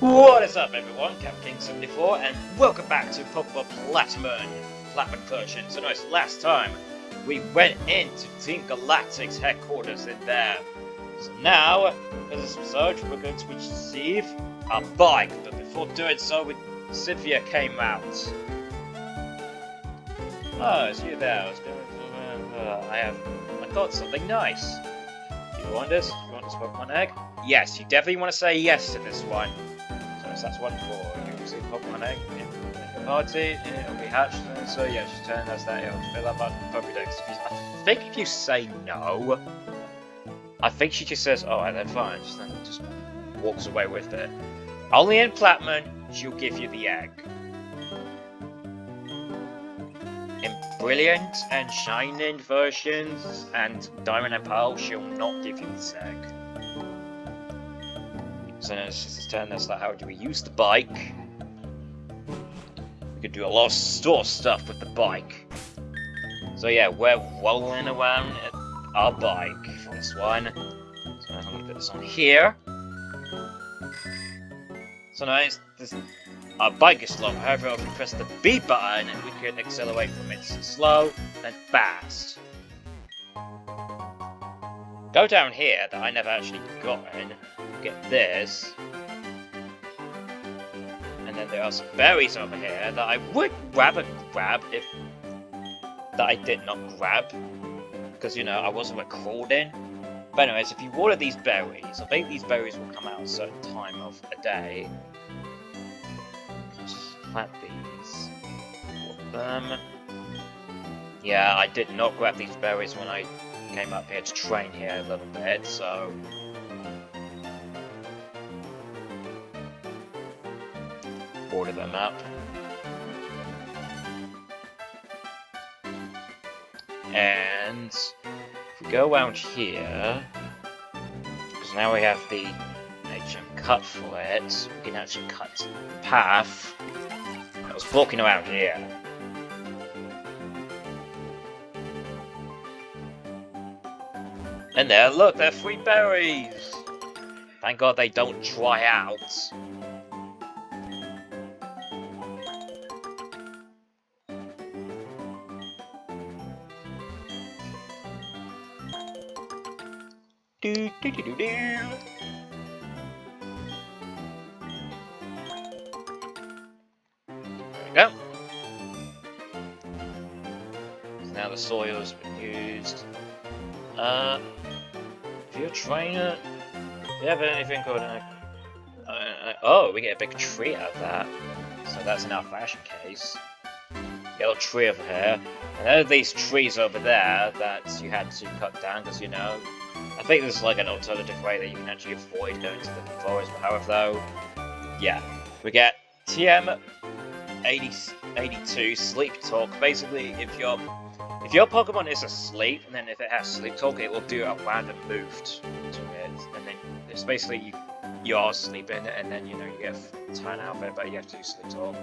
What is up, everyone? Captain74, and welcome back to Pokemon Platinum version. So nice, last time we went into Team Galactic's headquarters in there. So now, for this episode, we're going to receive a bike, but before doing so, Cynthia came out. Oh, it's you there. I got something nice. Do you want this? Do you want this Pokemon egg? Yes, you definitely want to say yes to this one. So that's one for you receive Pokemon egg in your party, it'll be hatched, so yeah, just turn us that, it'll fill up on Pokédex. I think if you say no, I think she just says, oh, then fine, just walks away with it. Only in Platinum, she'll give you the egg. In Brilliant and Shining versions, and Diamond and Pearl, she'll not give you this egg. So let's just turn this like, how do we use the bike? We could do a lot of store stuff with the bike. So yeah, we're rolling around our bike for this one. So I'm gonna put this on here. So now our bike is slow, however if we press the B button we can accelerate from it slow then fast. Go down here that I never actually got in. Get this, and then there are some berries over here that I would rather grab if that I did not grab because you know I wasn't recording. But anyways, if you water these berries, I think these berries will come out at a certain time of a day. Just plant these, water them. Yeah, I did not grab these berries when I came up here to train here a little bit, so. Order them up. And if we go around here, because now we have the HM cut for it, we can actually cut the path that was blocking around here. And there, look, they're free berries! Thank God they don't dry out. Do, do, do, do, do. There we go. So now the soil has been used. If you're a trainer, do you have anything called oh, we get a big tree out of that. So that's in our fashion case. Get a little tree over here. And there are these trees over there that you had to cut down because, you know, I think there's like an alternative way that you can actually avoid going to the forest, but however though, yeah. We get TM 82 Sleep Talk. Basically, if your Pokemon is asleep, and then if it has Sleep Talk, it will do a random move to it, and then it's basically you're sleeping, and then you know you get a turn out of it, but you have to do Sleep Talk.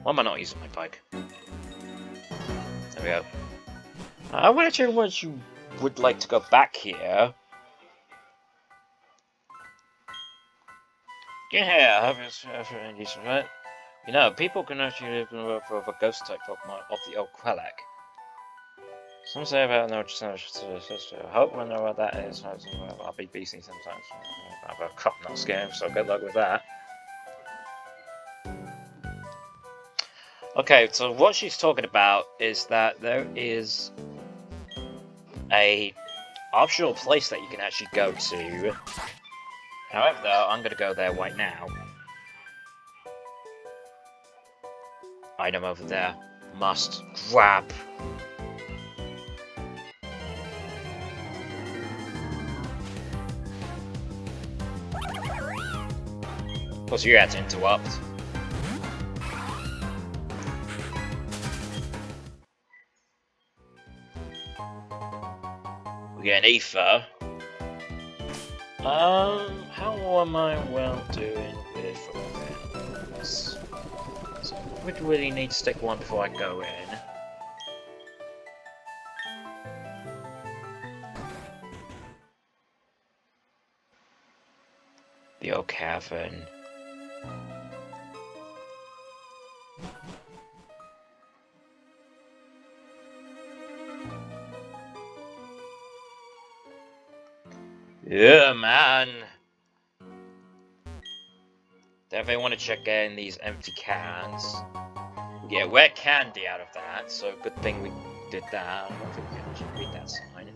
Why am I not using my bike? There we go. I would actually want you would like to go back here. Yeah, I have any decent, right? You know, people can actually look for a ghost type Pokemon of the old Quellac. Some say about no sister. I hope when know what that is. I'll be BC sometimes. I have a couple not game, so good luck with that. Okay, so what she's talking about is that there is a optional place that you can actually go to. However, though, I'm going to go there right now. Item over there. Must grab. Of course, you had to interrupt. We get an ether. How am I well doing with this? So I would really need to stick one before I go in. The old cavern. Yeah, man. Definitely want to check in these empty cans. Yeah, we're candy out of that, so good thing we did that. I don't think we can actually read that sign.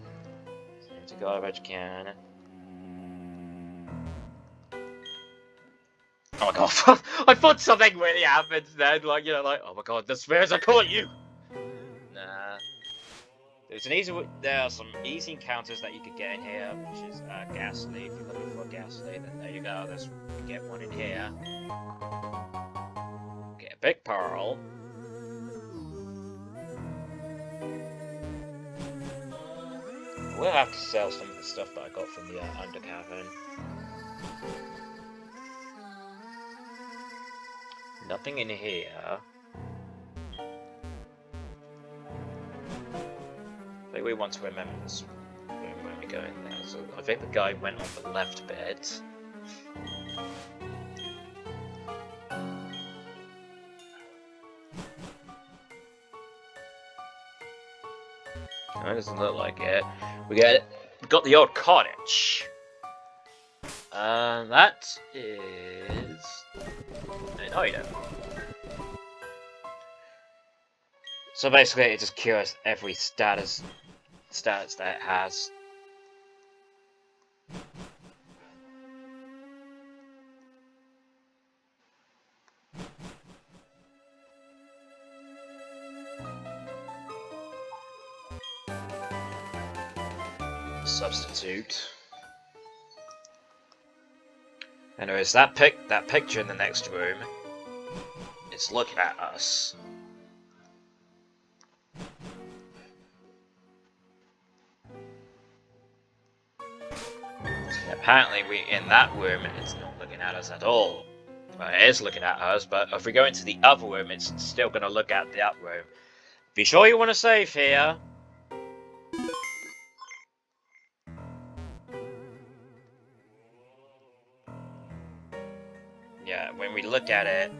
Empty garbage can. Oh my god, I thought something really happened then, like, you know, like, oh my god, the spheres, I caught you! Nah. There are some easy encounters that you could get in here, which is Ghastly. If you're looking for Ghastly, then there you go. Get one in here. Get a big pearl. We'll have to sell some of the stuff that I got from the under cavern. Nothing in here. I think we want to remember this when we go in there. So I think the guy went on the left bit. That doesn't look like it. We got the old cottage. That is an item. So basically, it just cures every stats that it has. Substitute. And there is that picture in the next room. It's looking at us. Apparently, in that room, it's not looking at us at all. Well, it is looking at us, but if we go into the other room, it's still going to look at that room. Be sure you want to save here. Yeah, when we look at it,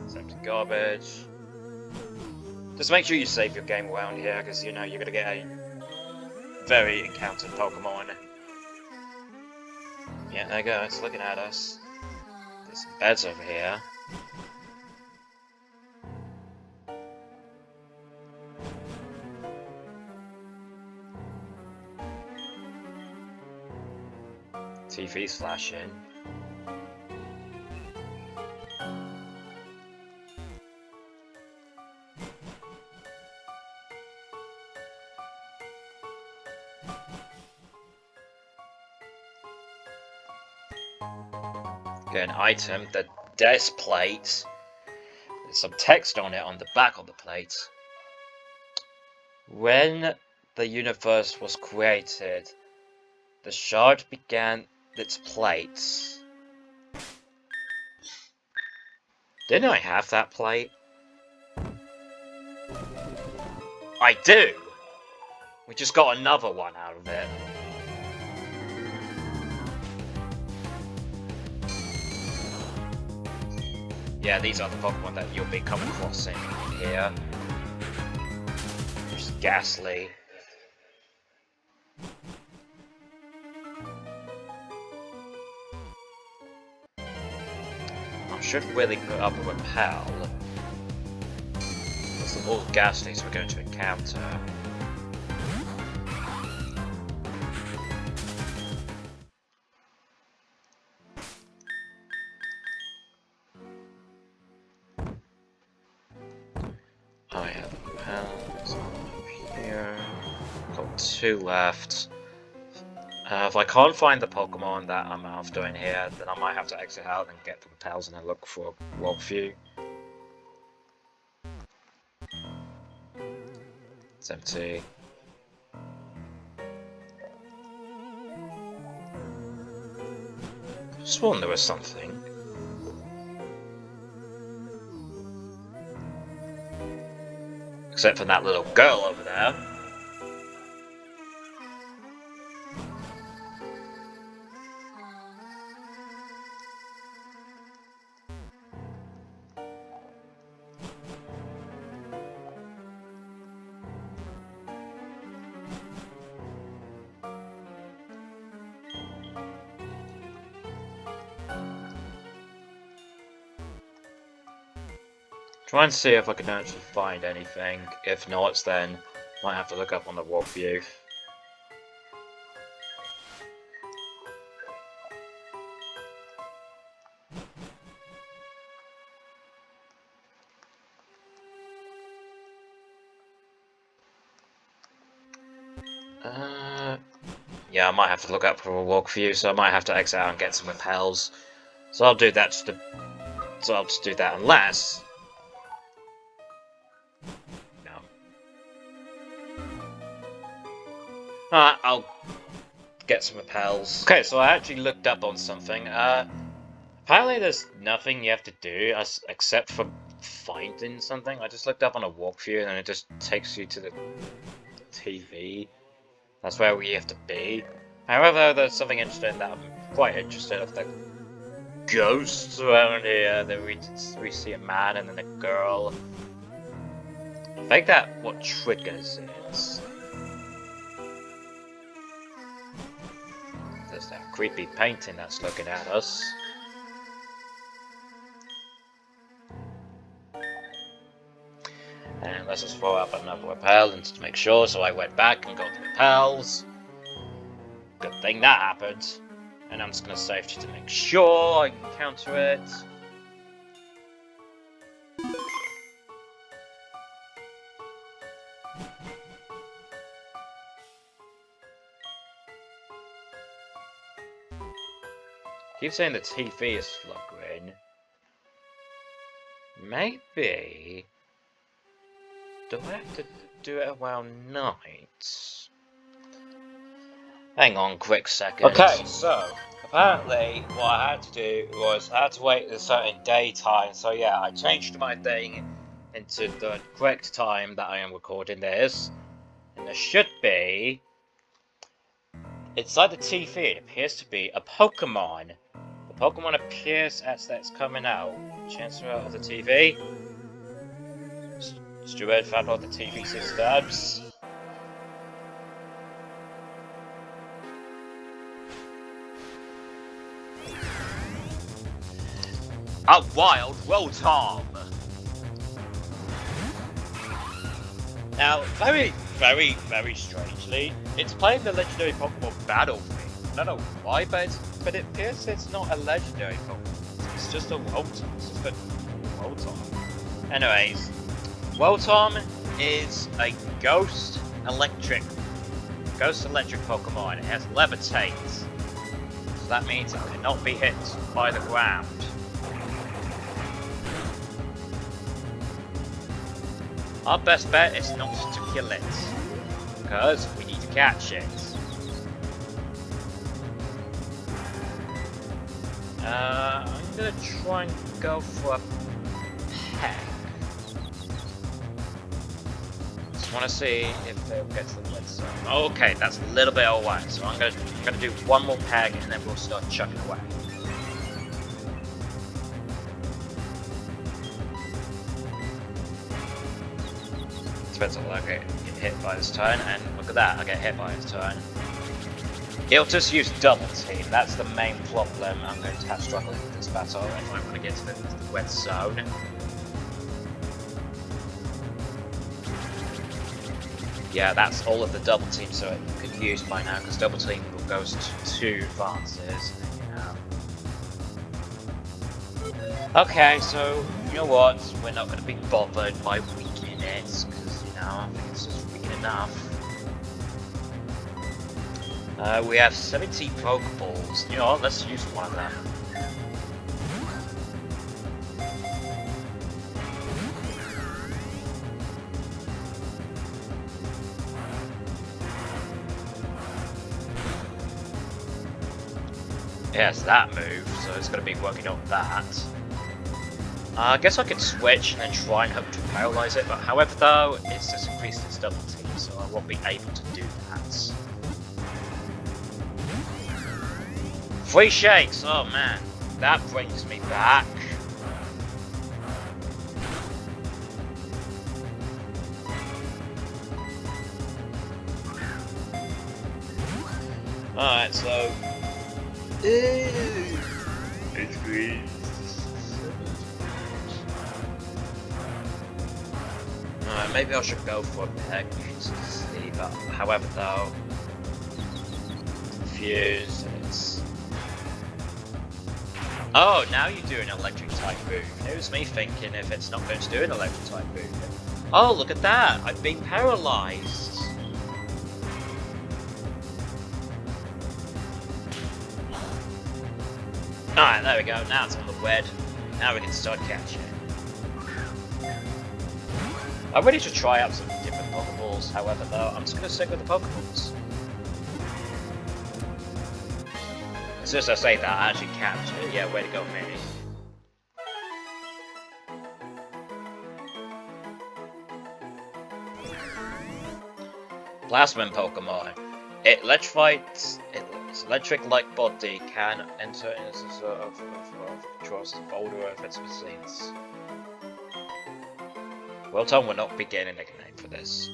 it's empty garbage. Just make sure you save your game around here, because you know you're going to get a very encountered Pokemon. Yeah, there you go, it's looking at us. There's some beds over here. TV's flashing. Get an item, the desk plate. There's some text on it on the back of the plate. When the universe was created, the shard began its plates. Didn't I have that plate? I do! We just got another one out of it. Yeah, these are the Pokemon that you'll be coming across in here. Just Ghastly. I should really put up a repel. That's the all Ghastlies we're going to encounter. I have repels over here. Got 2 left. If I can't find the Pokemon that I'm after in here, then I might have to exit out and get the repels and then look for a world view. It's empty. I sworn there was something. Except for that little girl over there. Try and see if I can actually find anything. If not, then might have to look up on the walk view. Yeah, I might have to look up for a walk view, so I might have to exit out and get some repels. So I'll do that so I'll just do that unless... No. Alright, I'll get some repels. Okay, so I actually looked up on something. Apparently there's nothing you have to do except for finding something. I just looked up on a walk view and it just takes you to the TV. That's where we have to be. However, there's something interesting that I'm quite interested in. The ghosts around here. That we see a man and then a girl. I think that what triggers it. There's that creepy painting that's looking at us. And let's just throw up another repel and to make sure, so I went back and got the repels. Good thing that happened. And I'm just going to save just to make sure I can counter it. Keep saying the TV is flickering. Maybe... Do I have to do it around night? Hang on, quick second. Okay, so apparently what I had to do was I had to wait a certain daytime. So yeah, I changed my thing into the correct time that I am recording this, and there should be inside the TV. It appears to be a Pokémon. The Pokémon appears as that's coming out. Chancellor of the TV. Stuart found all the TV systems. A wild Rotom! Now, very strangely, it's playing the legendary Pokemon battle theme. I don't know why, but it appears it's not a legendary Pokemon. It's just a Rotom. It's just a Rotom. Anyways, Rotom is a ghost electric Pokemon. It has levitate. So that means it cannot be hit by the ground. Our best bet is not to kill it, because we need to catch it. I'm gonna try and go for a peck. Just want to see if they'll get to the red zone. Okay, that's a little bit away, so I'm gonna do one more peg and then we'll start chucking away. Depends on what I get hit by this turn, and look at that, I get hit by this turn. He'll just use double team, that's the main problem I'm going to have struggling with this battle if I want to get to the red zone. Yeah, that's all of the double team, so it could use by now, because double team goes to 2 advances, you know. Okay, so, you know what, we're not going to be bothered by weakening it, because, you know, I think it's just weak enough. We have 70 Pokeballs. You know what, let's use one of them. Yes, that move, so it's going to be working on that. I guess I could switch and then try and hope to paralyze it, but however though, it's just increased its double team, so I won't be able to do that. 3 shakes, oh man, that brings me back. Alright, so... It's green. maybe I should go for a pick to see, but however though, Fuse, it's... Oh, now you do an electric type move. It was me thinking if it's not going to do an electric type move. Oh, look at that! I've been paralyzed! Alright, there we go. Now it's on the wed. Now we can start catching. I'm ready to try out some different Pokeballs, however though, I'm just going to stick with the Pokeballs. As soon as I say that, I actually capture it. Yeah, way to go, me. Plasman Pokemon. It electrifies. Its electric-like body can enter into a sort of across the folder of its machines. Well, Tom will not be getting a nickname for this.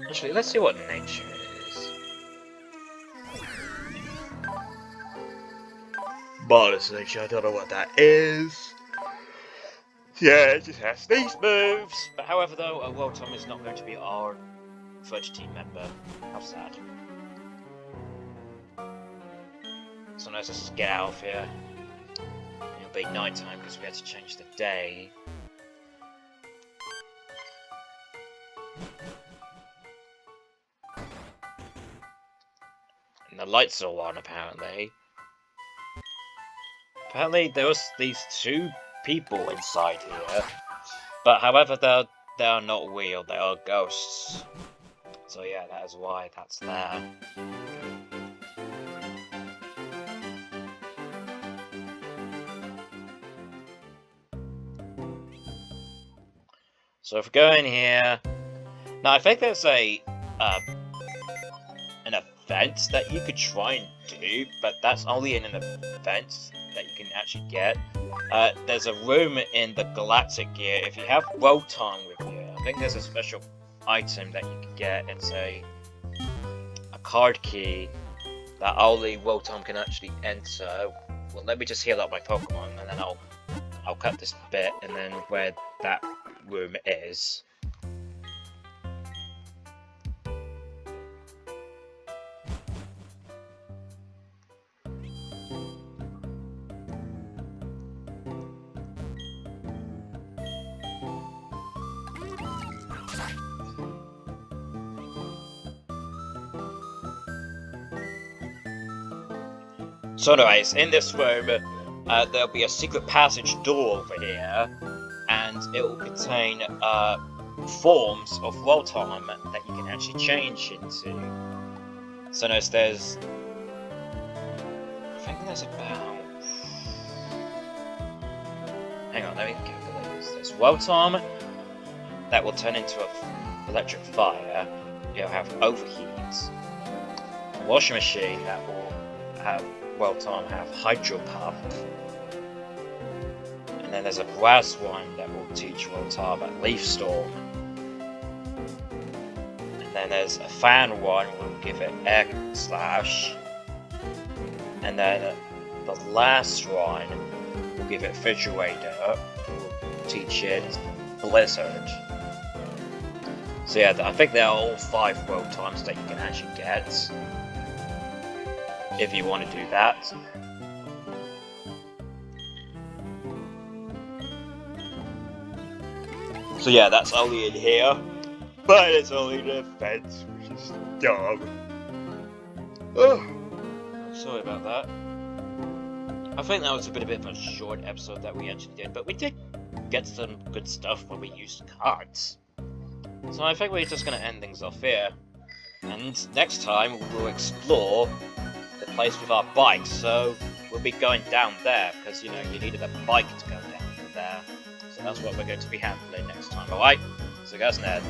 Actually, let's see what nature is. Modest nature, I don't know what that is. Yeah, it just has these moves. But however, though, World Tom is not going to be our first team member. How sad. So let's just get out of here. It'll be night time because we had to change the day. And the lights are all on apparently. Apparently there was these two people inside here. But however they are not real, they are ghosts. So yeah, that is why that's there. So if we go in here, now I think there's an event that you could try and do, but that's only in an event that you can actually get. There's a room in the Galactic Gear. If you have Rotom with you, I think there's a special item that you can get. It's a card key that only Rotom can actually enter. Well, let me just heal up my Pokemon, and then I'll cut this bit, and then where that room is. So anyways, in this room, there'll be a secret passage door over here, and it will contain forms of Rotom that you can actually change into. So notice there's... I think there's about... Hang on, let me calculate this. There's Rotom that will turn into an electric fire. You'll have Overheat. A washing machine that will have Rotom have Hydro Pump. And then there's a grass one that will teach Rotom at Leaf Storm. And then there's a fan one will give it Air Slash. And then the last one will give it Refrigerator, will teach it Blizzard. So yeah, I think there are all 5 Rotoms that you can actually get. If you want to do that. So yeah, that's only in here. But it's only the fence, which is dumb. Oh, sorry about that. I think that was a bit of a short episode that we actually did, but we did get some good stuff when we used cards. So I think we're just going to end things off here. And next time we'll explore the place with our bikes, so we'll be going down there, because, you know, you needed a bike to go down there. So that's what we're going to be handling next time, alright? So guys, Ned.